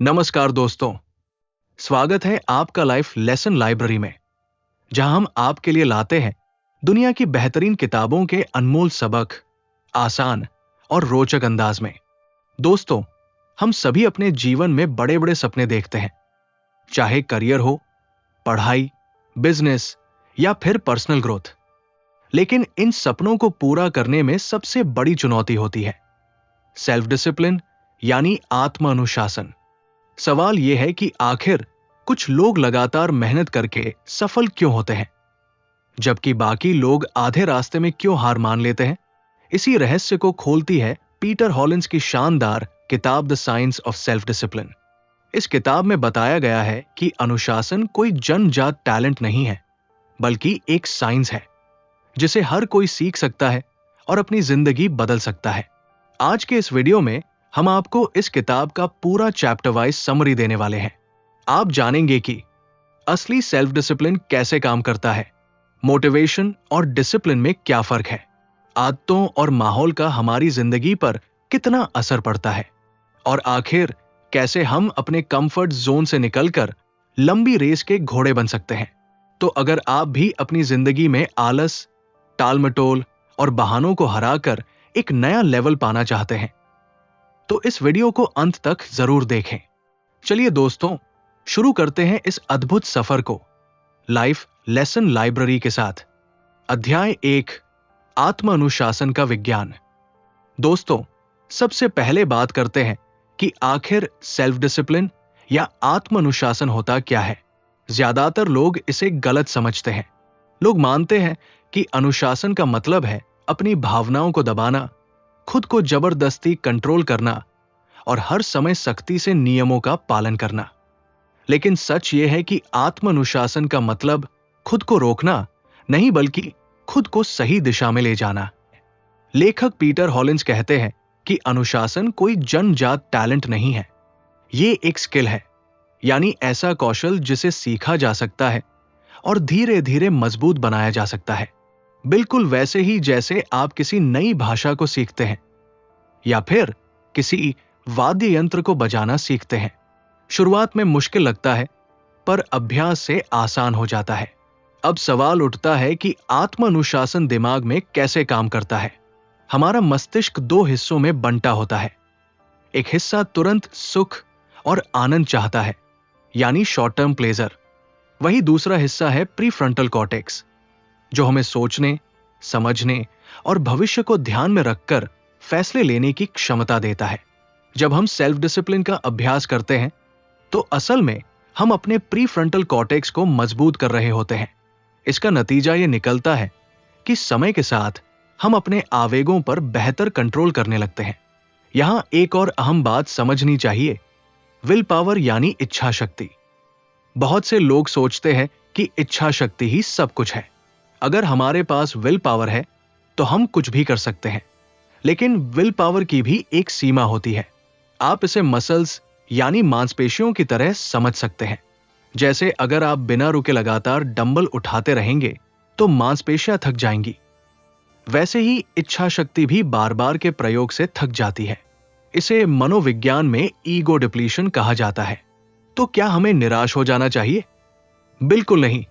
नमस्कार दोस्तों, स्वागत है आपका लाइफ लेसन लाइब्रेरी में, जहां हम आपके लिए लाते हैं दुनिया की बेहतरीन किताबों के अनमोल सबक, आसान और रोचक अंदाज में। दोस्तों, हम सभी अपने जीवन में बड़े बड़े सपने देखते हैं, चाहे करियर हो, पढ़ाई, बिजनेस या फिर पर्सनल ग्रोथ। लेकिन इन सपनों को पूरा करने में सबसे बड़ी चुनौती होती है सेल्फ डिसिप्लिन, यानी आत्म अनुशासन। सवाल यह है कि आखिर कुछ लोग लगातार मेहनत करके सफल क्यों होते हैं, जबकि बाकी लोग आधे रास्ते में क्यों हार मान लेते हैं। इसी रहस्य को खोलती है पीटर हॉलिंस की शानदार किताब the science of self discipline. इस किताब में बताया गया है कि अनुशासन कोई जन्मजात टैलेंट नहीं है, बल्कि एक साइंस है जिसे हर कोई सीख सकता है और अपनी जिंदगी बदल सकता है। आज के इस वीडियो में हम आपको इस किताब का पूरा चैप्टर वाइज समरी देने वाले हैं। आप जानेंगे कि असली सेल्फ डिसिप्लिन कैसे काम करता है, मोटिवेशन और डिसिप्लिन में क्या फर्क है, आदतों और माहौल का हमारी जिंदगी पर कितना असर पड़ता है, और आखिर कैसे हम अपने कंफर्ट जोन से निकलकर लंबी रेस के घोड़े बन सकते हैं। तो अगर आप भी अपनी जिंदगी में आलस, टालमटोल और बहानों को हराकर एक नया लेवल पाना चाहते हैं, तो इस वीडियो को अंत तक जरूर देखें। चलिए दोस्तों, शुरू करते हैं इस अद्भुत सफर को लाइफ लेसन लाइब्रेरी के साथ। अध्याय 1, आत्म अनुशासन का विज्ञान। दोस्तों, सबसे पहले बात करते हैं कि आखिर सेल्फ डिसिप्लिन या आत्म अनुशासन होता क्या है। ज्यादातर लोग इसे गलत समझते हैं। लोग मानते हैं कि अनुशासन का मतलब है अपनी भावनाओं को दबाना, खुद को जबरदस्ती कंट्रोल करना और हर समय सख्ती से नियमों का पालन करना। लेकिन सच यह है कि आत्म अनुशासन का मतलब खुद को रोकना नहीं, बल्कि खुद को सही दिशा में ले जाना। लेखक पीटर हॉलिंस कहते हैं कि अनुशासन कोई जन्मजात टैलेंट नहीं है, ये एक स्किल है, यानी ऐसा कौशल जिसे सीखा जा सकता है और धीरे धीरे मजबूत बनाया जा सकता है। बिल्कुल वैसे ही जैसे आप किसी नई भाषा को सीखते हैं या फिर किसी वाद्य यंत्र को बजाना सीखते हैं। शुरुआत में मुश्किल लगता है, पर अभ्यास से आसान हो जाता है। अब सवाल उठता है कि आत्म अनुशासन दिमाग में कैसे काम करता है। हमारा मस्तिष्क 2 हिस्सों में बंटा होता है। एक हिस्सा तुरंत सुख और आनंद चाहता है, यानी शॉर्ट टर्म प्लेजर। वही दूसरा हिस्सा है प्रीफ्रंटल कॉर्टेक्स, जो हमें सोचने, समझने और भविष्य को ध्यान में रखकर फैसले लेने की क्षमता देता है। जब हम सेल्फ डिसिप्लिन का अभ्यास करते हैं, तो असल में हम अपने प्रीफ्रंटल कॉर्टेक्स को मजबूत कर रहे होते हैं। इसका नतीजा यह निकलता है कि समय के साथ हम अपने आवेगों पर बेहतर कंट्रोल करने लगते हैं। यहां एक और अहम बात समझनी चाहिए, विल पावर यानी इच्छा शक्ति। बहुत से लोग सोचते हैं कि इच्छा शक्ति ही सब कुछ है। अगर हमारे पास विल पावर है तो हम कुछ भी कर सकते हैं, लेकिन विल पावर की भी एक सीमा होती है। आप इसे मसल्स यानी मांसपेशियों की तरह समझ सकते हैं। जैसे अगर आप बिना रुके लगातार डंबल उठाते रहेंगे तो मांसपेशियां थक जाएंगी। वैसे ही इच्छा शक्ति भी बार बार के प्रयोग से थक जाती है। इसे मनोविज्ञान में ईगो डिप्लीशन कहा जाता है। तो क्या हमें निराश हो जाना चाहिए? बिल्कुल नहीं।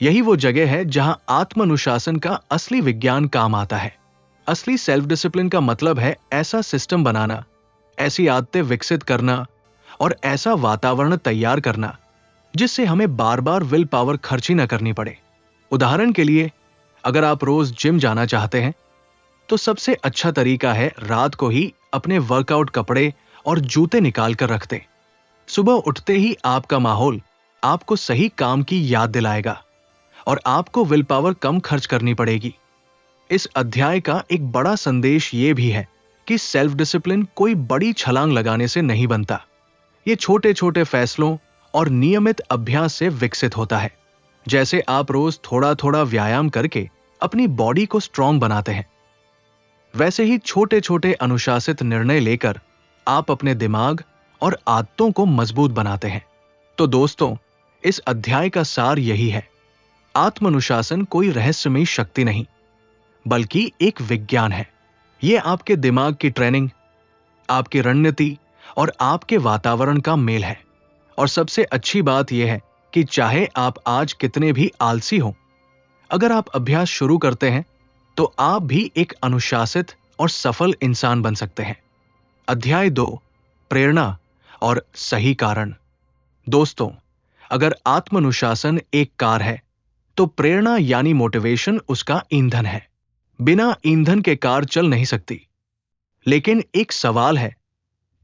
यही वो जगह है जहां आत्म अनुशासन का असली विज्ञान काम आता है। असली सेल्फ डिसिप्लिन का मतलब है ऐसा सिस्टम बनाना, ऐसी आदतें विकसित करना और ऐसा वातावरण तैयार करना जिससे हमें बार बार विल पावर खर्ची न करनी पड़े। उदाहरण के लिए, अगर आप रोज जिम जाना चाहते हैं, तो सबसे अच्छा तरीका है रात को ही अपने वर्कआउट कपड़े और जूते निकाल कर रख दें। सुबह उठते ही आपका माहौल आपको सही काम की याद दिलाएगा और आपको विल पावर कम खर्च करनी पड़ेगी। इस अध्याय का एक बड़ा संदेश यह भी है कि सेल्फ डिसिप्लिन कोई बड़ी छलांग लगाने से नहीं बनता। ये छोटे छोटे फैसलों और नियमित अभ्यास से विकसित होता है। जैसे आप रोज थोड़ा थोड़ा व्यायाम करके अपनी बॉडी को स्ट्रांग बनाते हैं, वैसे ही छोटे छोटे अनुशासित निर्णय लेकर आप अपने दिमाग और आदतों को मजबूत बनाते हैं। तो दोस्तों, इस अध्याय का सार यही है, आत्म अनुशासन कोई रहस्यमयी शक्ति नहीं, बल्कि एक विज्ञान है। यह आपके दिमाग की ट्रेनिंग, आपकी रणनीति और आपके वातावरण का मेल है। और सबसे अच्छी बात यह है कि चाहे आप आज कितने भी आलसी हो, अगर आप अभ्यास शुरू करते हैं तो आप भी एक अनुशासित और सफल इंसान बन सकते हैं। अध्याय 2, प्रेरणा और सही कारण। दोस्तों, अगर आत्मानुशासन एक कार है तो प्रेरणा यानी मोटिवेशन उसका ईंधन है। बिना ईंधन के कार चल नहीं सकती। लेकिन एक सवाल है,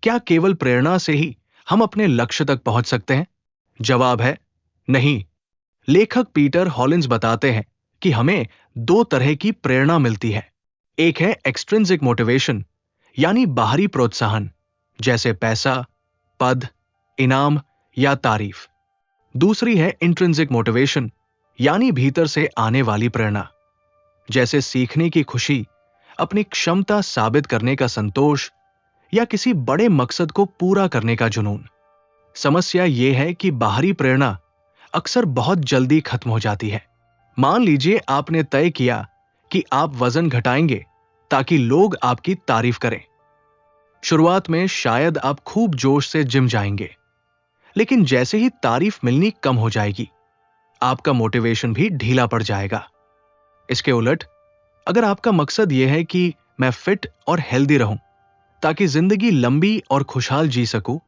क्या केवल प्रेरणा से ही हम अपने लक्ष्य तक पहुंच सकते हैं? जवाब है नहीं। लेखक पीटर हॉलिंस बताते हैं कि हमें दो तरह की प्रेरणा मिलती है। एक है एक्सट्रिंसिक मोटिवेशन यानी बाहरी प्रोत्साहन, जैसे पैसा, पद, इनाम या तारीफ। दूसरी है इंट्रिंसिक मोटिवेशन यानी भीतर से आने वाली प्रेरणा, जैसे सीखने की खुशी, अपनी क्षमता साबित करने का संतोष या किसी बड़े मकसद को पूरा करने का जुनून। समस्या यह है कि बाहरी प्रेरणा अक्सर बहुत जल्दी खत्म हो जाती है। मान लीजिए आपने तय किया कि आप वजन घटाएंगे ताकि लोग आपकी तारीफ करें। शुरुआत में शायद आप खूब जोश से जिम जाएंगे, लेकिन जैसे ही तारीफ मिलनी कम हो जाएगी, आपका मोटिवेशन भी ढीला पड़ जाएगा। इसके उलट, अगर आपका मकसद यह है कि मैं फिट और हेल्दी रहूं ताकि जिंदगी लंबी और खुशहाल जी सकूं,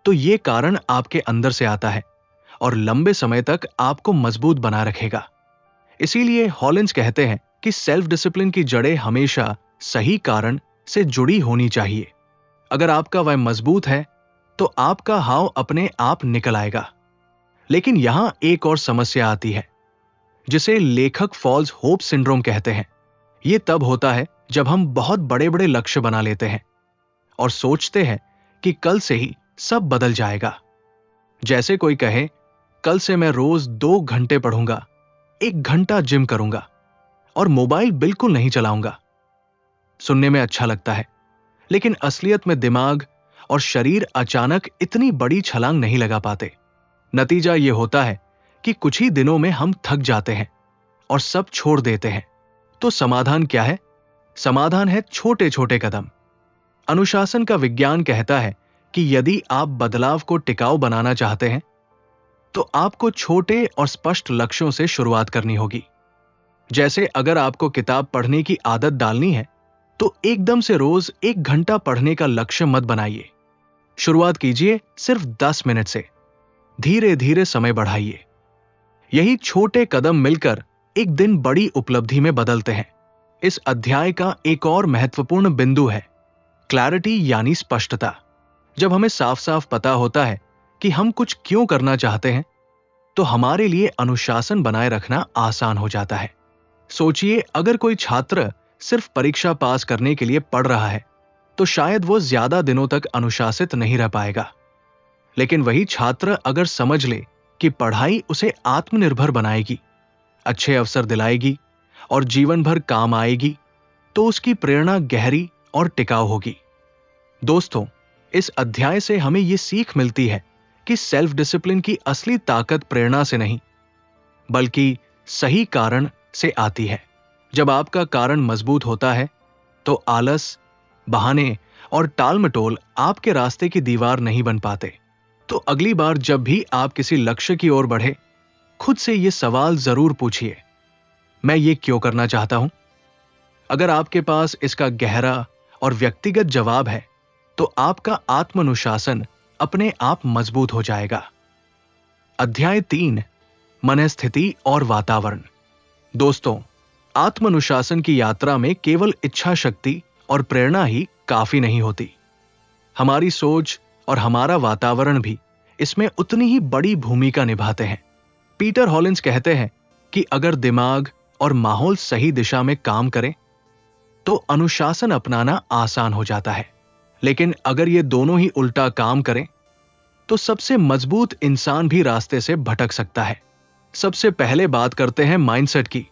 तो यह कारण आपके अंदर से आता है और लंबे समय तक आपको मजबूत बना रखेगा। इसीलिए हॉलिंस कहते हैं कि सेल्फ डिसिप्लिन की जड़ें हमेशा सही कारण से जुड़ी होनी चाहिए। अगर आपका वह मजबूत है तो आपका हाव अपने आप निकल आएगा। लेकिन यहां एक और समस्या आती है, जिसे लेखक फॉल्स होप सिंड्रोम कहते हैं। यह तब होता है जब हम बहुत बड़े बड़े लक्ष्य बना लेते हैं और सोचते हैं कि कल से ही सब बदल जाएगा। जैसे कोई कहे, कल से मैं रोज 2 घंटे पढ़ूंगा, 1 घंटा जिम करूंगा और मोबाइल बिल्कुल नहीं चलाऊंगा। सुनने में अच्छा लगता है, लेकिन असलियत में दिमाग और शरीर अचानक इतनी बड़ी छलांग नहीं लगा पाते। नतीजा यह होता है कि कुछ ही दिनों में हम थक जाते हैं और सब छोड़ देते हैं। तो समाधान क्या है? समाधान है छोटे छोटे कदम। अनुशासन का विज्ञान कहता है कि यदि आप बदलाव को टिकाऊ बनाना चाहते हैं तो आपको छोटे और स्पष्ट लक्ष्यों से शुरुआत करनी होगी। जैसे अगर आपको किताब पढ़ने की आदत डालनी है तो एकदम से रोज 1 घंटा पढ़ने का लक्ष्य मत बनाइए। शुरुआत कीजिए सिर्फ 10 मिनट से। धीरे धीरे समय बढ़ाइए। यही छोटे कदम मिलकर एक दिन बड़ी उपलब्धि में बदलते हैं। इस अध्याय का एक और महत्वपूर्ण बिंदु है क्लैरिटी यानी स्पष्टता। जब हमें साफ साफ पता होता है कि हम कुछ क्यों करना चाहते हैं, तो हमारे लिए अनुशासन बनाए रखना आसान हो जाता है। सोचिए, अगर कोई छात्र सिर्फ परीक्षा पास करने के लिए पढ़ रहा है तो शायद वो ज्यादा दिनों तक अनुशासित नहीं रह पाएगा। लेकिन वही छात्र अगर समझ ले कि पढ़ाई उसे आत्मनिर्भर बनाएगी, अच्छे अवसर दिलाएगी और जीवन भर काम आएगी, तो उसकी प्रेरणा गहरी और टिकाऊ होगी। दोस्तों, इस अध्याय से हमें यह सीख मिलती है कि सेल्फ डिसिप्लिन की असली ताकत प्रेरणा से नहीं, बल्कि सही कारण से आती है। जब आपका कारण मजबूत होता है तो आलस, बहाने और टालमटोल आपके रास्ते की दीवार नहीं बन पाते। तो अगली बार जब भी आप किसी लक्ष्य की ओर बढ़े, खुद से यह सवाल जरूर पूछिए, मैं ये क्यों करना चाहता हूं? अगर आपके पास इसका गहरा और व्यक्तिगत जवाब है तो आपका आत्मानुशासन अपने आप मजबूत हो जाएगा। अध्याय 3, मनस्थिति और वातावरण। दोस्तों, आत्मानुशासन की यात्रा में केवल इच्छा शक्ति और प्रेरणा ही काफी नहीं होती। हमारी सोच और हमारा वातावरण भी इसमें उतनी ही बड़ी भूमिका निभाते हैं। पीटर हॉलिंस कहते हैं कि अगर दिमाग और माहौल सही दिशा में काम करें तो अनुशासन अपनाना आसान हो जाता है। लेकिन अगर ये दोनों ही उल्टा काम करें तो सबसे मजबूत इंसान भी रास्ते से भटक सकता है। सबसे पहले बात करते हैं माइंडसेट की,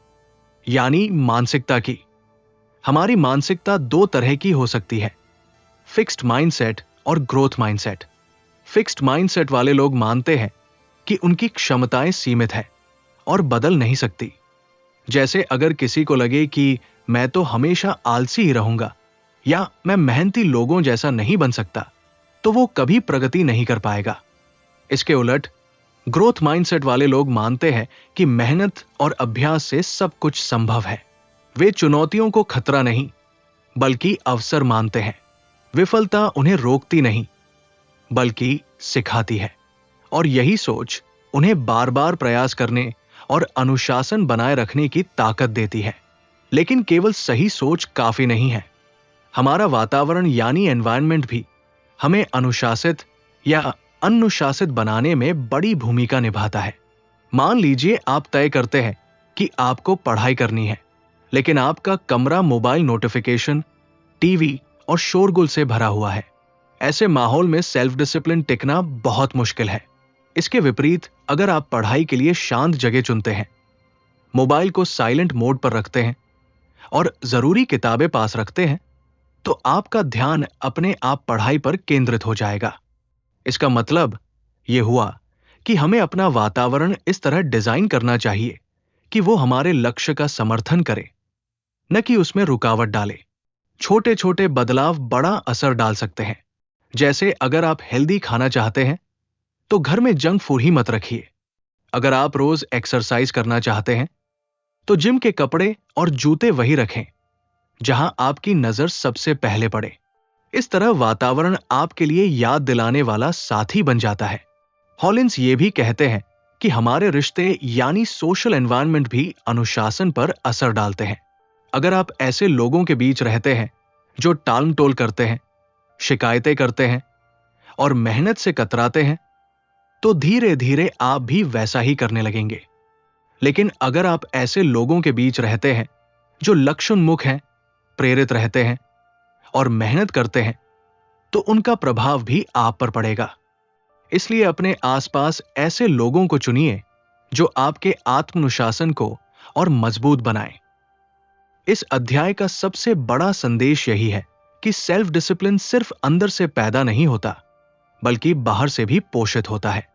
यानी मानसिकता की। हमारी मानसिकता 2 तरह की हो सकती है, फिक्स्ड माइंडसेट और ग्रोथ माइंडसेट। फिक्स्ड माइंडसेट वाले लोग मानते हैं कि उनकी क्षमताएं सीमित है और बदल नहीं सकती। जैसे अगर किसी को लगे कि मैं तो हमेशा आलसी ही रहूंगा या मैं मेहनती लोगों जैसा नहीं बन सकता, तो वो कभी प्रगति नहीं कर पाएगा। इसके उलट ग्रोथ माइंडसेट वाले लोग मानते हैं कि मेहनत और अभ्यास से सब कुछ संभव है। वे चुनौतियों को खतरा नहीं बल्कि अवसर मानते हैं। विफलता उन्हें रोकती नहीं बल्कि सिखाती है, और यही सोच उन्हें बार बार प्रयास करने और अनुशासन बनाए रखने की ताकत देती है। लेकिन केवल सही सोच काफी नहीं है। हमारा वातावरण यानी एनवायरनमेंट भी हमें अनुशासित या अनुशासित बनाने में बड़ी भूमिका निभाता है। मान लीजिए आप तय करते हैं कि आपको पढ़ाई करनी है, लेकिन आपका कमरा मोबाइल नोटिफिकेशन, टीवी और शोरगुल से भरा हुआ है। ऐसे माहौल में सेल्फ डिसिप्लिन टिकना बहुत मुश्किल है। इसके विपरीत अगर आप पढ़ाई के लिए शांत जगह चुनते हैं, मोबाइल को साइलेंट मोड पर रखते हैं और जरूरी किताबें पास रखते हैं, तो आपका ध्यान अपने आप पढ़ाई पर केंद्रित हो जाएगा। इसका मतलब यह हुआ कि हमें अपना वातावरण इस तरह डिजाइन करना चाहिए कि वो हमारे लक्ष्य का समर्थन करे, न कि उसमें रुकावट डाले। छोटे छोटे बदलाव बड़ा असर डाल सकते हैं। जैसे अगर आप हेल्दी खाना चाहते हैं तो घर में जंक फूड ही मत रखिए। अगर आप रोज एक्सरसाइज करना चाहते हैं तो जिम के कपड़े और जूते वही रखें जहां आपकी नजर सबसे पहले पड़े। इस तरह वातावरण आपके लिए याद दिलाने वाला साथी बन जाता है। हॉलिंस ये भी कहते हैं कि हमारे रिश्ते यानी सोशल एनवायरनमेंट भी अनुशासन पर असर डालते हैं। अगर आप ऐसे लोगों के बीच रहते हैं जो टालमटोल करते हैं, शिकायतें करते हैं और मेहनत से कतराते हैं, तो धीरे धीरे आप भी वैसा ही करने लगेंगे। लेकिन अगर आप ऐसे लोगों के बीच रहते हैं जो लक्ष्योन्मुख हैं, प्रेरित रहते हैं और मेहनत करते हैं, तो उनका प्रभाव भी आप पर पड़ेगा। इसलिए अपने आसपास ऐसे लोगों को चुनिए जो आपके आत्मानुशासन को और मजबूत बनाएं। इस अध्याय का सबसे बड़ा संदेश यही है कि सेल्फ डिसिप्लिन सिर्फ अंदर से पैदा नहीं होता, बल्कि बाहर से भी पोषित होता है।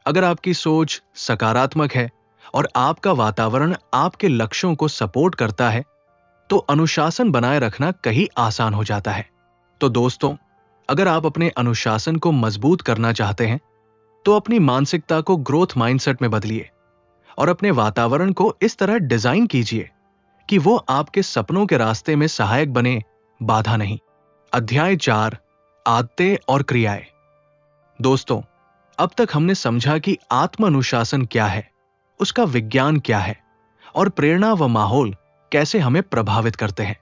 अगर आपकी सोच सकारात्मक है और आपका वातावरण आपके लक्ष्यों को सपोर्ट करता है, तो अनुशासन बनाए रखना कहीं आसान हो जाता है। तो दोस्तों, अगर आप अपने अनुशासन को मजबूत करना चाहते हैं, तो अपनी मानसिकता को ग्रोथ माइंडसेट में बदलिए और अपने वातावरण को इस तरह डिजाइन कीजिए कि वो आपके सपनों के रास्ते में सहायक बने, बाधा नहीं। अध्याय 4, आदतें और क्रियाएं। दोस्तों, अब तक हमने समझा कि आत्म अनुशासन क्या है, उसका विज्ञान क्या है और प्रेरणा व माहौल कैसे हमें प्रभावित करते हैं।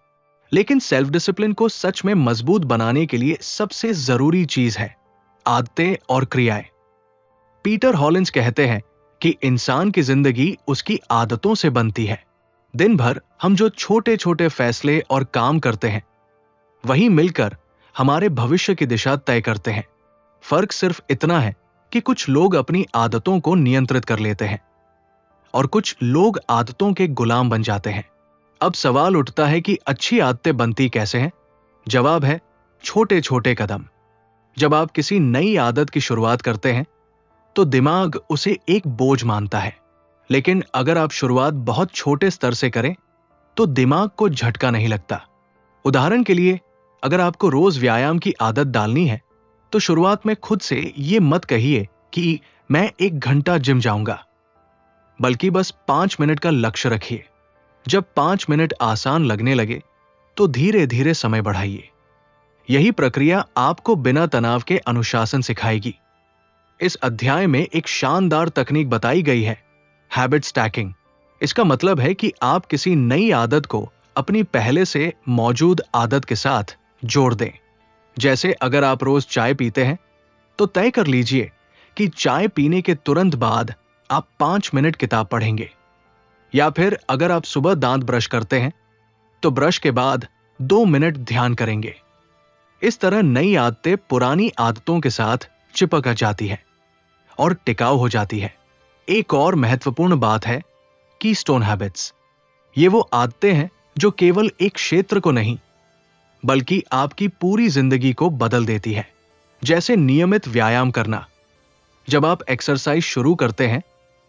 लेकिन सेल्फ डिसिप्लिन को सच में मजबूत बनाने के लिए सबसे जरूरी चीज है आदतें और क्रियाएं। पीटर हॉलिंस कहते हैं कि इंसान की जिंदगी उसकी आदतों से बनती है। दिन भर हम जो छोटे छोटे फैसले और काम करते हैं, वही मिलकर हमारे भविष्य की दिशा तय करते हैं। फर्क सिर्फ इतना है कि कुछ लोग अपनी आदतों को नियंत्रित कर लेते हैं और कुछ लोग आदतों के गुलाम बन जाते हैं। अब सवाल उठता है कि अच्छी आदतें बनती कैसे हैं? जवाब है छोटे छोटे कदम। जब आप किसी नई आदत की शुरुआत करते हैं तो दिमाग उसे एक बोझ मानता है, लेकिन अगर आप शुरुआत बहुत छोटे स्तर से करें तो दिमाग को झटका नहीं लगता। उदाहरण के लिए, अगर आपको रोज व्यायाम की आदत डालनी है तो शुरुआत में खुद से ये मत कहिए कि मैं 1 घंटा जिम जाऊंगा, बल्कि बस 5 मिनट का लक्ष्य रखिए। जब 5 मिनट आसान लगने लगे तो धीरे धीरे समय बढ़ाइए। यही प्रक्रिया आपको बिना तनाव के अनुशासन सिखाएगी। इस अध्याय में एक शानदार तकनीक बताई गई है, हैबिट स्टैकिंग। इसका मतलब है कि आप किसी नई आदत को अपनी पहले से मौजूद आदत के साथ जोड़ दें। जैसे अगर आप रोज चाय पीते हैं तो तय कर लीजिए कि चाय पीने के तुरंत बाद आप 5 मिनट किताब पढ़ेंगे, या फिर अगर आप सुबह दांत ब्रश करते हैं तो ब्रश के बाद 2 मिनट ध्यान करेंगे। इस तरह नई आदतें पुरानी आदतों के साथ चिपक जाती है और टिकाऊ हो जाती है। एक और महत्वपूर्ण बात है कीस्टोन हैबिट्स। ये वो आदतें हैं जो केवल एक क्षेत्र को नहीं बल्कि आपकी पूरी जिंदगी को बदल देती है। जैसे नियमित व्यायाम करना। जब आप एक्सरसाइज शुरू करते हैं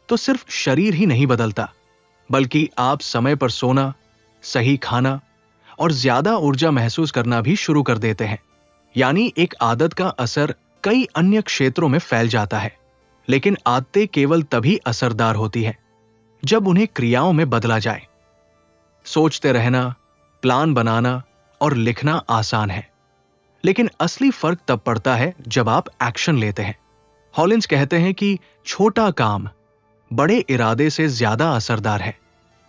तो सिर्फ शरीर ही नहीं बदलता, बल्कि आप समय पर सोना, सही खाना और ज्यादा ऊर्जा महसूस करना भी शुरू कर देते हैं। यानी एक आदत का असर कई अन्य क्षेत्रों में फैल जाता है। लेकिन आदतें केवल तभी असरदार होती है जब उन्हें क्रियाओं में बदला जाए। सोचते रहना, प्लान बनाना और लिखना आसान है, लेकिन असली फर्क तब पड़ता है जब आप एक्शन लेते हैं। हॉलिंस कहते हैं कि छोटा काम बड़े इरादे से ज्यादा असरदार है।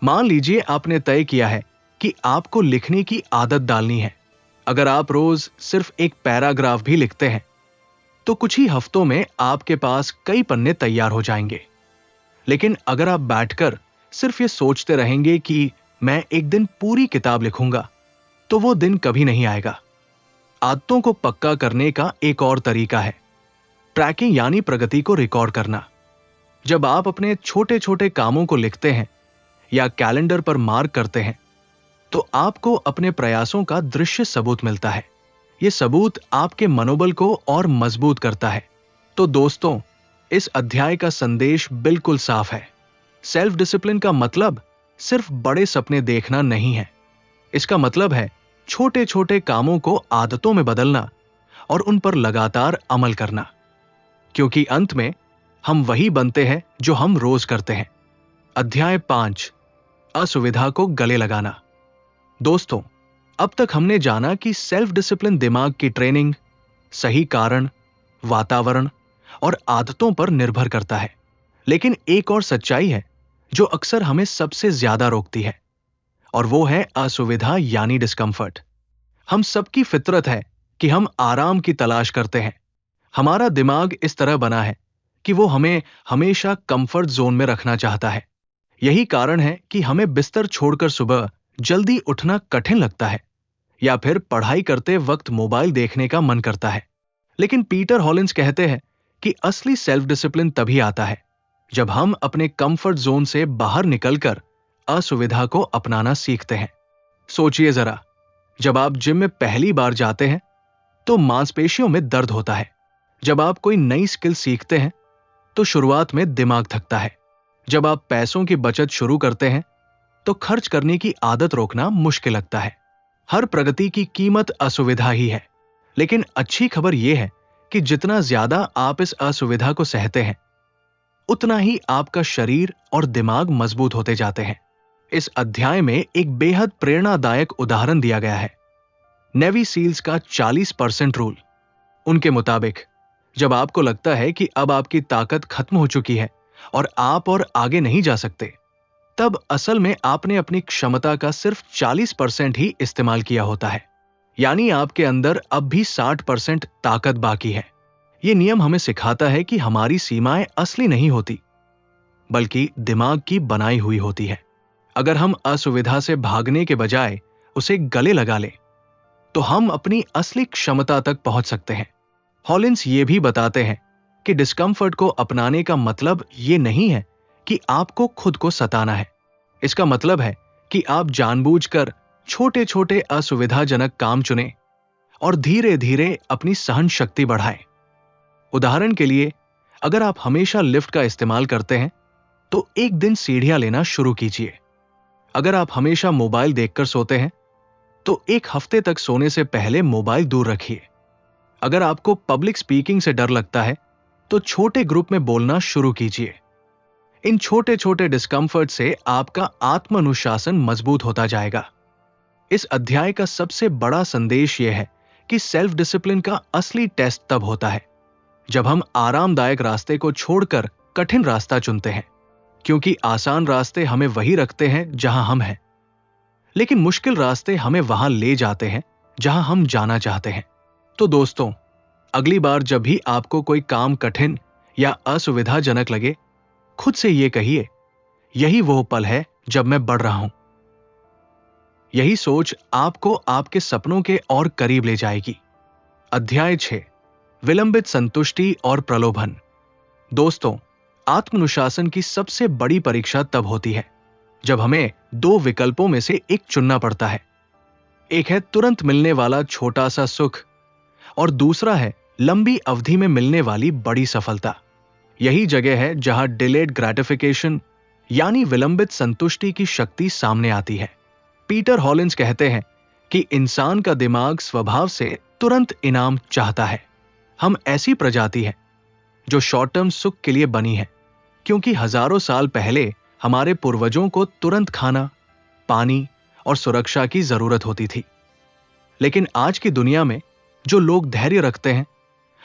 मान लीजिए आपने तय किया है कि आपको लिखने की आदत डालनी है। अगर आप रोज सिर्फ एक पैराग्राफ भी लिखते हैं तो कुछ ही हफ्तों में आपके पास कई पन्ने तैयार हो जाएंगे। लेकिन अगर आप बैठकर सिर्फ ये सोचते रहेंगे कि मैं एक दिन पूरी किताब लिखूंगा, तो वो दिन कभी नहीं आएगा। आदतों को पक्का करने का एक और तरीका है ट्रैकिंग, यानी प्रगति को रिकॉर्ड करना। जब आप अपने छोटे छोटे कामों को लिखते हैं या कैलेंडर पर मार्क करते हैं, तो आपको अपने प्रयासों का दृश्य सबूत मिलता है। यह सबूत आपके मनोबल को और मजबूत करता है। तो दोस्तों, इस अध्याय का संदेश बिल्कुल साफ है। सेल्फ डिसिप्लिन का मतलब सिर्फ बड़े सपने देखना नहीं है। इसका मतलब है छोटे छोटे कामों को आदतों में बदलना और उन पर लगातार अमल करना, क्योंकि अंत में हम वही बनते हैं जो हम रोज करते हैं। अध्याय 5, असुविधा को गले लगाना। दोस्तों, अब तक हमने जाना कि सेल्फ डिसिप्लिन दिमाग की ट्रेनिंग, सही कारण, वातावरण और आदतों पर निर्भर करता है। लेकिन एक और सच्चाई है जो अक्सर हमें सबसे ज्यादा रोकती है, और वो है असुविधा यानी डिस्कंफर्ट। हम सबकी फितरत है कि हम आराम की तलाश करते हैं। हमारा दिमाग इस तरह बना है कि वो हमें हमेशा कंफर्ट जोन में रखना चाहता है। यही कारण है कि हमें बिस्तर छोड़कर सुबह जल्दी उठना कठिन लगता है, या फिर पढ़ाई करते वक्त मोबाइल देखने का मन करता है। लेकिन पीटर हॉलिंस कहते हैं कि असली सेल्फ डिसिप्लिन तभी आता है जब हम अपने कंफर्ट जोन से बाहर निकलकर असुविधा को अपनाना सीखते हैं। सोचिए जरा, जब आप जिम में पहली बार जाते हैं तो मांसपेशियों में दर्द होता है। जब आप कोई नई स्किल सीखते हैं तो शुरुआत में दिमाग थकता है। जब आप पैसों की बचत शुरू करते हैं तो खर्च करने की आदत रोकना मुश्किल लगता है। हर प्रगति की कीमत असुविधा ही है। लेकिन अच्छी खबर यह है कि जितना ज्यादा आप इस असुविधा को सहते हैं, उतना ही आपका शरीर और दिमाग मजबूत होते जाते हैं। इस अध्याय में एक बेहद प्रेरणादायक उदाहरण दिया गया है, नेवी सील्स का 40% रूल। उनके मुताबिक जब आपको लगता है कि अब आपकी ताकत खत्म हो चुकी है और आप और आगे नहीं जा सकते, तब असल में आपने अपनी क्षमता का सिर्फ 40% ही इस्तेमाल किया होता है। यानी आपके अंदर अब भी 60% ताकत बाकी है। यह नियम हमें सिखाता है कि हमारी सीमाएं असली नहीं होती, बल्कि दिमाग की बनाई हुई होती है। अगर हम असुविधा से भागने के बजाय उसे गले लगा लें, तो हम अपनी असली क्षमता तक पहुंच सकते हैं। हॉलिंस ये भी बताते हैं कि डिस्कंफर्ट को अपनाने का मतलब ये नहीं है कि आपको खुद को सताना है। इसका मतलब है कि आप जानबूझकर छोटे छोटे असुविधाजनक काम चुनें और धीरे धीरे अपनी सहन शक्ति बढ़ाएं। उदाहरण के लिए, अगर आप हमेशा लिफ्ट का इस्तेमाल करते हैं तो एक दिन सीढ़ियां लेना शुरू कीजिए। अगर आप हमेशा मोबाइल देखकर सोते हैं तो एक हफ्ते तक सोने से पहले मोबाइल दूर रखिए। अगर आपको पब्लिक स्पीकिंग से डर लगता है तो छोटे ग्रुप में बोलना शुरू कीजिए। इन छोटे छोटे डिस्कंफर्ट से आपका आत्म अनुशासन मजबूत होता जाएगा। इस अध्याय का सबसे बड़ा संदेश यह है कि सेल्फ डिसिप्लिन का असली टेस्ट तब होता है जब हम आरामदायक रास्ते को छोड़कर कठिन रास्ता चुनते हैं, क्योंकि आसान रास्ते हमें वही रखते हैं जहां हम हैं, लेकिन मुश्किल रास्ते हमें वहां ले जाते हैं जहां हम जाना चाहते हैं। तो दोस्तों, अगली बार जब भी आपको कोई काम कठिन या असुविधाजनक लगे, खुद से ये कहिए, यही वो पल है जब मैं बढ़ रहा हूं। यही सोच आपको आपके सपनों के और करीब ले जाएगी। अध्याय 6, विलंबित संतुष्टि और प्रलोभन। दोस्तों, आत्मनुशासन की सबसे बड़ी परीक्षा तब होती है जब हमें दो विकल्पों में से एक चुनना पड़ता है। एक है तुरंत मिलने वाला छोटा सा सुख, और दूसरा है लंबी अवधि में मिलने वाली बड़ी सफलता। यही जगह है जहां डिलेड ग्रेटिफिकेशन यानी विलंबित संतुष्टि की शक्ति सामने आती है। पीटर हॉलिंस कहते हैं कि इंसान का दिमाग स्वभाव से तुरंत इनाम चाहता है। हम ऐसी प्रजाति हैं जो शॉर्ट टर्म सुख के लिए बनी है, क्योंकि हजारों साल पहले हमारे पूर्वजों को तुरंत खाना, पानी और सुरक्षा की जरूरत होती थी। लेकिन आज की दुनिया में जो लोग धैर्य रखते हैं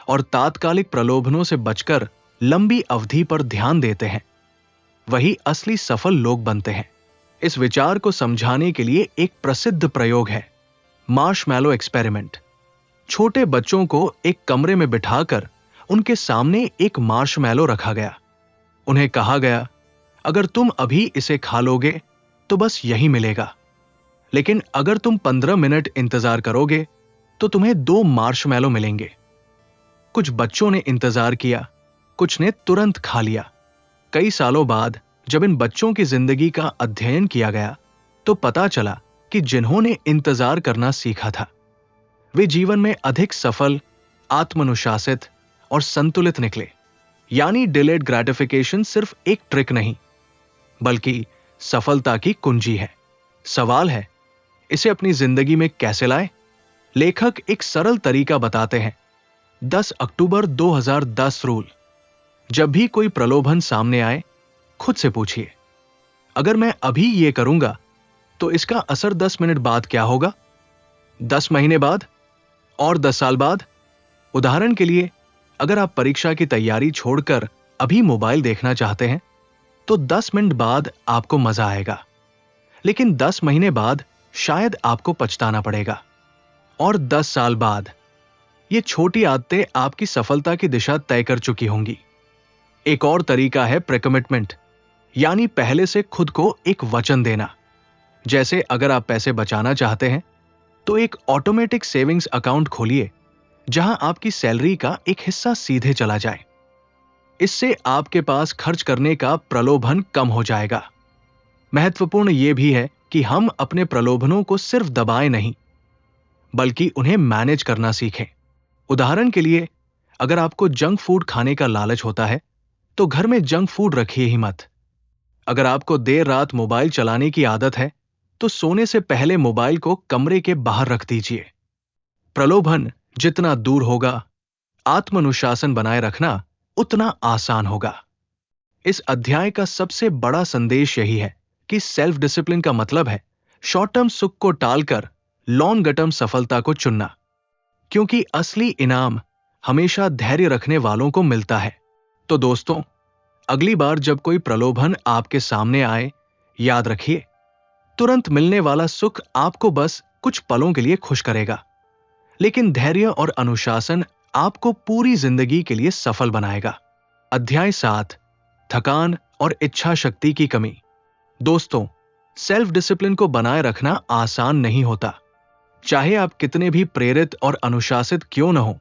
और तात्कालिक प्रलोभनों से बचकर लंबी अवधि पर ध्यान देते हैं, वही असली सफल लोग बनते हैं। इस विचार को समझाने के लिए एक प्रसिद्ध प्रयोग है, मार्शमैलो एक्सपेरिमेंट। छोटे बच्चों को एक कमरे में बिठाकर उनके सामने एक मार्शमैलो रखा गया। उन्हें कहा गया, अगर तुम अभी इसे खा लोगे तो बस यही मिलेगा, लेकिन अगर तुम 15 मिनट इंतजार करोगे तो तुम्हें 2 मार्शमैलो मिलेंगे। कुछ बच्चों ने इंतजार किया, कुछ ने तुरंत खा लिया। कई सालों बाद जब इन बच्चों की जिंदगी का अध्ययन किया गया तो पता चला कि जिन्होंने इंतजार करना सीखा था, वे जीवन में अधिक सफल, आत्मानुशासित और संतुलित निकले। यानी डिलेड ग्रेटिफिकेशन सिर्फ एक ट्रिक नहीं, बल्कि सफलता की कुंजी है। सवाल है, इसे अपनी जिंदगी में कैसे लाएं? लेखक एक सरल तरीका बताते हैं, 10 अक्टूबर 2010 रूल। जब भी कोई प्रलोभन सामने आए, खुद से पूछिए, अगर मैं अभी ये करूंगा तो इसका असर 10 मिनट बाद क्या होगा, 10 महीने बाद और 10 साल बाद? उदाहरण के लिए, अगर आप परीक्षा की तैयारी छोड़कर अभी मोबाइल देखना चाहते हैं तो 10 मिनट बाद आपको मजा आएगा, लेकिन 10 महीने बाद शायद आपको पछताना पड़ेगा। और 10 साल बाद ये छोटी आदतें आपकी सफलता की दिशा तय कर चुकी होंगी। एक और तरीका है प्रीकमिटमेंट, यानी पहले से खुद को एक वचन देना। जैसे अगर आप पैसे बचाना चाहते हैं तो एक ऑटोमेटिक सेविंग्स अकाउंट खोलिए जहां आपकी सैलरी का एक हिस्सा सीधे चला जाए। इससे आपके पास खर्च करने का प्रलोभन कम हो जाएगा। महत्वपूर्ण यह भी है कि हम अपने प्रलोभनों को सिर्फ दबाएं नहीं, बल्कि उन्हें मैनेज करना सीखें। उदाहरण के लिए, अगर आपको जंक फूड खाने का लालच होता है तो घर में जंक फूड रखिए ही मत। अगर आपको देर रात मोबाइल चलाने की आदत है तो सोने से पहले मोबाइल को कमरे के बाहर रख दीजिए। प्रलोभन जितना दूर होगा, आत्मानुशासन बनाए रखना उतना आसान होगा। इस अध्याय का सबसे बड़ा संदेश यही है कि सेल्फ डिसिप्लिन का मतलब है शॉर्ट टर्म सुख को टालकर लॉन्ग टर्म सफलता को चुनना, क्योंकि असली इनाम हमेशा धैर्य रखने वालों को मिलता है। तो दोस्तों, अगली बार जब कोई प्रलोभन आपके सामने आए, याद रखिए, तुरंत मिलने वाला सुख आपको बस कुछ पलों के लिए खुश करेगा, लेकिन धैर्य और अनुशासन आपको पूरी जिंदगी के लिए सफल बनाएगा। अध्याय 7, थकान और इच्छा शक्ति की कमी। दोस्तों, सेल्फ डिसिप्लिन को बनाए रखना आसान नहीं होता। चाहे आप कितने भी प्रेरित और अनुशासित क्यों न हो,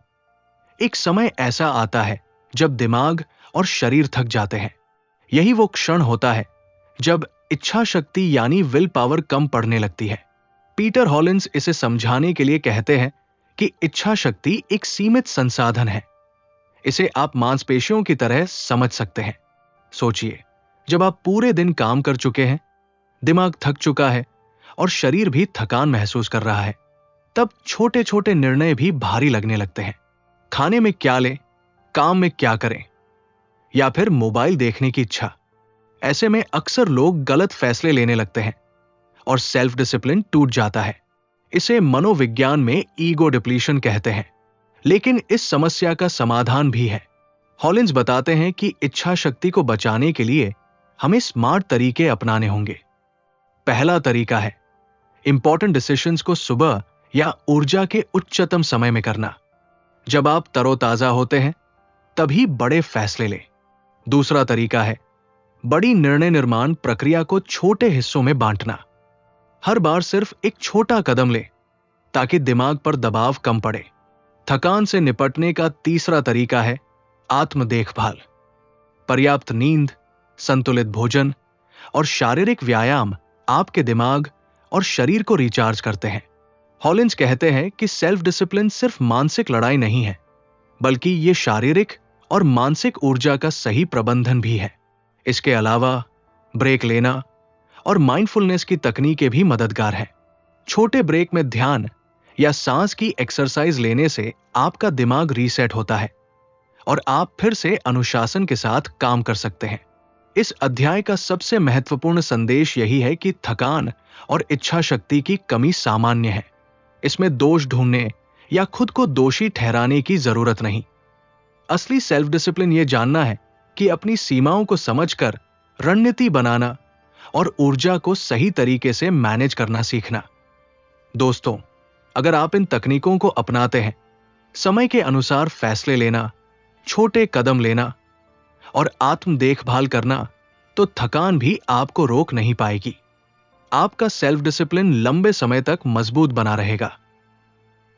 एक समय ऐसा आता है जब दिमाग और शरीर थक जाते हैं। यही वो क्षण होता है जब इच्छा शक्ति यानी विल पावर कम पड़ने लगती है। पीटर हॉलिंस इसे समझाने के लिए कहते हैं कि इच्छा शक्ति एक सीमित संसाधन है। इसे आप मांसपेशियों की तरह समझ सकते हैं। सोचिए, जब आप पूरे दिन काम कर चुके हैं, दिमाग थक चुका है और शरीर भी थकान महसूस कर रहा है, तब छोटे छोटे निर्णय भी भारी लगने लगते हैं। खाने में क्या लें, काम में क्या करें, या फिर मोबाइल देखने की इच्छा। ऐसे में अक्सर लोग गलत फैसले लेने लगते हैं और सेल्फ डिसिप्लिन टूट जाता है। इसे मनोविज्ञान में ईगो डिप्लीशन कहते हैं। लेकिन इस समस्या का समाधान भी है। हॉलिंस बताते हैं कि इच्छा शक्ति को बचाने के लिए हमें स्मार्ट तरीके अपनाने होंगे। पहला तरीका है इंपॉर्टेंट डिसीजंस को सुबह या ऊर्जा के उच्चतम समय में करना। जब आप तरोताजा होते हैं तभी बड़े फैसले लें। दूसरा तरीका है बड़ी निर्णय निर्माण प्रक्रिया को छोटे हिस्सों में बांटना। हर बार सिर्फ एक छोटा कदम लें ताकि दिमाग पर दबाव कम पड़े। थकान से निपटने का तीसरा तरीका है आत्म देखभाल। पर्याप्त नींद, संतुलित भोजन और शारीरिक व्यायाम आपके दिमाग और शरीर को रिचार्ज करते हैं। हॉलिंस कहते हैं कि सेल्फ डिसिप्लिन सिर्फ मानसिक लड़ाई नहीं है, बल्कि यह शारीरिक और मानसिक ऊर्जा का सही प्रबंधन भी है। इसके अलावा ब्रेक लेना और माइंडफुलनेस की तकनीकें भी मददगार हैं। छोटे ब्रेक में ध्यान या सांस की एक्सरसाइज लेने से आपका दिमाग रीसेट होता है और आप फिर से अनुशासन के साथ काम कर सकते हैं। इस अध्याय का सबसे महत्वपूर्ण संदेश यही है कि थकान और इच्छा शक्ति की कमी सामान्य है। इसमें दोष ढूंढने या खुद को दोषी ठहराने की जरूरत नहीं। असली सेल्फ डिसिप्लिन यह जानना है कि अपनी सीमाओं को समझकर रणनीति बनाना और ऊर्जा को सही तरीके से मैनेज करना सीखना। दोस्तों, अगर आप इन तकनीकों को अपनाते हैं, समय के अनुसार फैसले लेना, छोटे कदम लेना और आत्म देखभाल करना, तो थकान भी आपको रोक नहीं पाएगी। आपका सेल्फ डिसिप्लिन लंबे समय तक मजबूत बना रहेगा।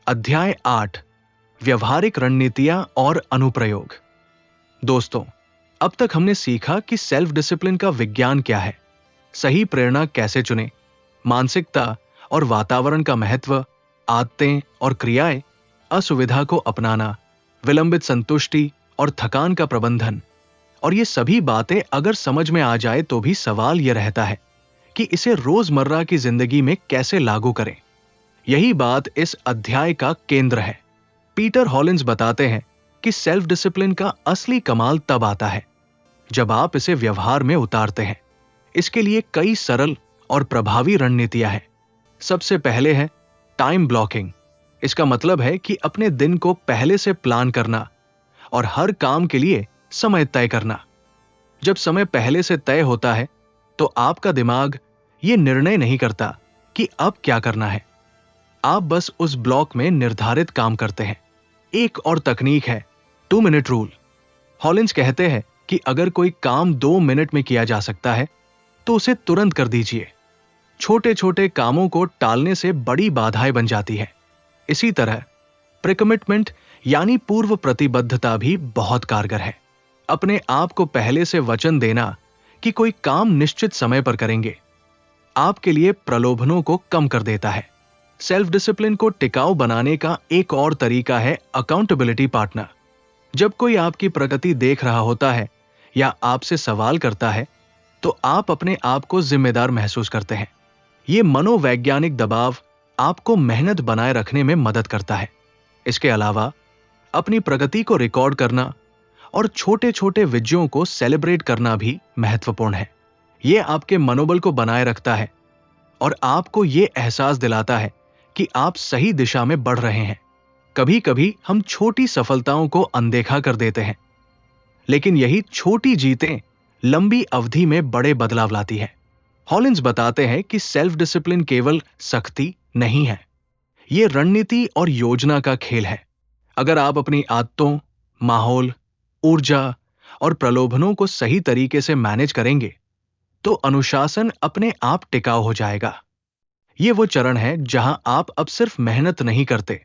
अध्याय 8, व्यवहारिक रणनीतियां और अनुप्रयोग। दोस्तों, अब तक हमने सीखा कि सेल्फ डिसिप्लिन का विज्ञान क्या है, सही प्रेरणा कैसे चुनें, मानसिकता और वातावरण का महत्व, आदतें और क्रियाएं, असुविधा को अपनाना, विलंबित संतुष्टि और थकान का प्रबंधन। और ये सभी बातें अगर समझ में आ जाए तो भी सवाल यह रहता है कि इसे रोजमर्रा की जिंदगी में कैसे लागू करें। यही बात इस अध्याय का केंद्र है। पीटर हॉलिंस बताते हैं कि सेल्फ डिसिप्लिन का असली कमाल तब आता है जब आप इसे व्यवहार में उतारते हैं। इसके लिए कई सरल और प्रभावी रणनीतियां हैं। सबसे पहले है टाइम ब्लॉकिंग। इसका मतलब है कि अपने दिन को पहले से प्लान करना और हर काम के लिए समय तय करना। जब समय पहले से तय होता है तो आपका दिमाग यह निर्णय नहीं करता कि अब क्या करना है। आप बस उस ब्लॉक में निर्धारित काम करते हैं। एक और तकनीक है 2 मिनट रूल। हॉलिंस कहते हैं कि अगर कोई काम 2 मिनट में किया जा सकता है तो उसे तुरंत कर दीजिए। छोटे छोटे कामों को टालने से बड़ी बाधाएं बन जाती है। इसी तरह प्रीकमिटमेंट यानी पूर्व प्रतिबद्धता भी बहुत कारगर है। अपने आप को पहले से वचन देना कि कोई काम निश्चित समय पर करेंगे आपके लिए प्रलोभनों को कम कर देता है। सेल्फ डिसिप्लिन को टिकाऊ बनाने का एक और तरीका है अकाउंटेबिलिटी पार्टनर। जब कोई आपकी प्रगति देख रहा होता है या आपसे सवाल करता है तो आप अपने आप को जिम्मेदार महसूस करते हैं। यह मनोवैज्ञानिक दबाव आपको मेहनत बनाए रखने में मदद करता है। इसके अलावा अपनी प्रगति को रिकॉर्ड करना और छोटे छोटे विजयों को सेलिब्रेट करना भी महत्वपूर्ण है। यह आपके मनोबल को बनाए रखता है और आपको यह एहसास दिलाता है कि आप सही दिशा में बढ़ रहे हैं। कभी कभी हम छोटी सफलताओं को अनदेखा कर देते हैं, लेकिन यही छोटी जीतें लंबी अवधि में बड़े बदलाव लाती है। हॉलिंस बताते हैं कि सेल्फ डिसिप्लिन केवल सख्ती नहीं है, यह रणनीति और योजना का खेल है। अगर आप अपनी आदतों, माहौल, ऊर्जा और प्रलोभनों को सही तरीके से मैनेज करेंगे तो अनुशासन अपने आप टिकाऊ हो जाएगा। यह वो चरण है जहां आप अब सिर्फ मेहनत नहीं करते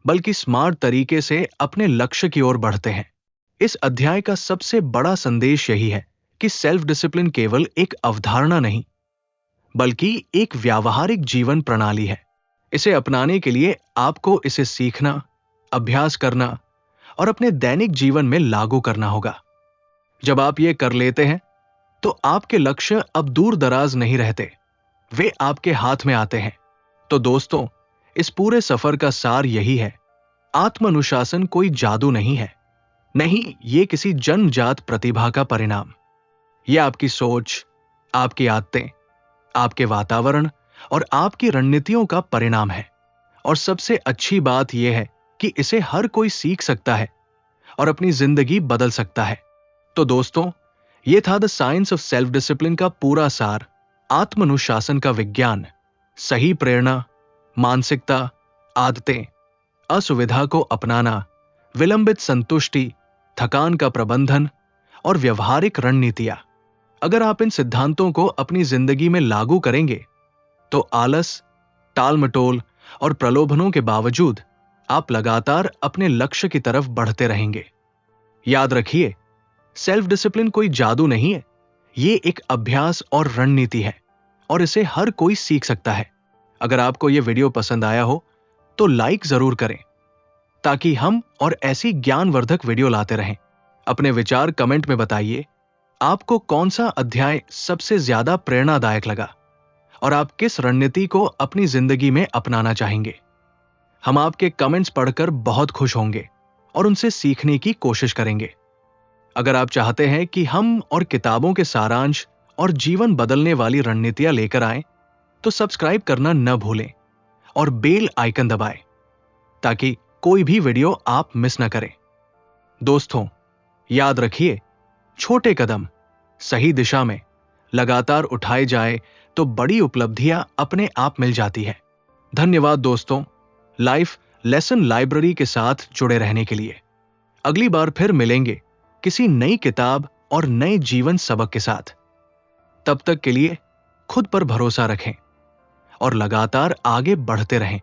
बल्कि स्मार्ट तरीके से अपने लक्ष्य की ओर बढ़ते हैं। इस अध्याय का सबसे बड़ा संदेश यही है कि सेल्फ डिसिप्लिन केवल एक अवधारणा नहीं बल्कि एक व्यावहारिक जीवन प्रणाली है। इसे अपनाने के लिए आपको इसे सीखना, अभ्यास करना और अपने दैनिक जीवन में लागू करना होगा। जब आप ये कर लेते हैं तो आपके लक्ष्य अब दूर दराज नहीं रहते, वे आपके हाथ में आते हैं। तो दोस्तों, इस पूरे सफर का सार यही है, आत्मानुशासन कोई जादू नहीं है, नहीं, ये किसी जन्मजात प्रतिभा का परिणाम। यह आपकी सोच, आपकी आदतें, आपके वातावरण और आपकी रणनीतियों का परिणाम है। और सबसे अच्छी बात यह है कि इसे हर कोई सीख सकता है और अपनी जिंदगी बदल सकता है। तो दोस्तों, यह था the science of self discipline का पूरा सार, आत्मानुशासन का विज्ञान, सही प्रेरणा, मानसिकता, आदतें, असुविधा को अपनाना, विलंबित संतुष्टि, थकान का प्रबंधन और व्यवहारिक रणनीतियां। अगर आप इन सिद्धांतों को अपनी जिंदगी में लागू करेंगे तो आलस, टाल-मटोल और प्रलोभनों के बावजूद आप लगातार अपने लक्ष्य की तरफ बढ़ते रहेंगे। याद रखिए, सेल्फ डिसिप्लिन कोई जादू नहीं है, ये एक अभ्यास और रणनीति है और इसे हर कोई सीख सकता है। अगर आपको यह वीडियो पसंद आया हो तो लाइक जरूर करें ताकि हम और ऐसी ज्ञानवर्धक वीडियो लाते रहें। अपने विचार कमेंट में बताइए, आपको कौन सा अध्याय सबसे ज्यादा प्रेरणादायक लगा और आप किस रणनीति को अपनी जिंदगी में अपनाना चाहेंगे। हम आपके कमेंट्स पढ़कर बहुत खुश होंगे और उनसे सीखने की कोशिश करेंगे। अगर आप चाहते हैं कि हम और किताबों के सारांश और जीवन बदलने वाली रणनीतियां लेकर आएं, तो सब्सक्राइब करना न भूलें और बेल आइकन दबाएं ताकि कोई भी वीडियो आप मिस न करें। दोस्तों, याद रखिए, छोटे कदम सही दिशा में लगातार उठाए जाए तो बड़ी उपलब्धियां अपने आप मिल जाती है। धन्यवाद दोस्तों, लाइफ लेसन लाइब्रेरी के साथ जुड़े रहने के लिए। अगली बार फिर मिलेंगे किसी नई किताब और नए जीवन सबक के साथ। तब तक के लिए खुद पर भरोसा रखें और लगातार आगे बढ़ते रहें।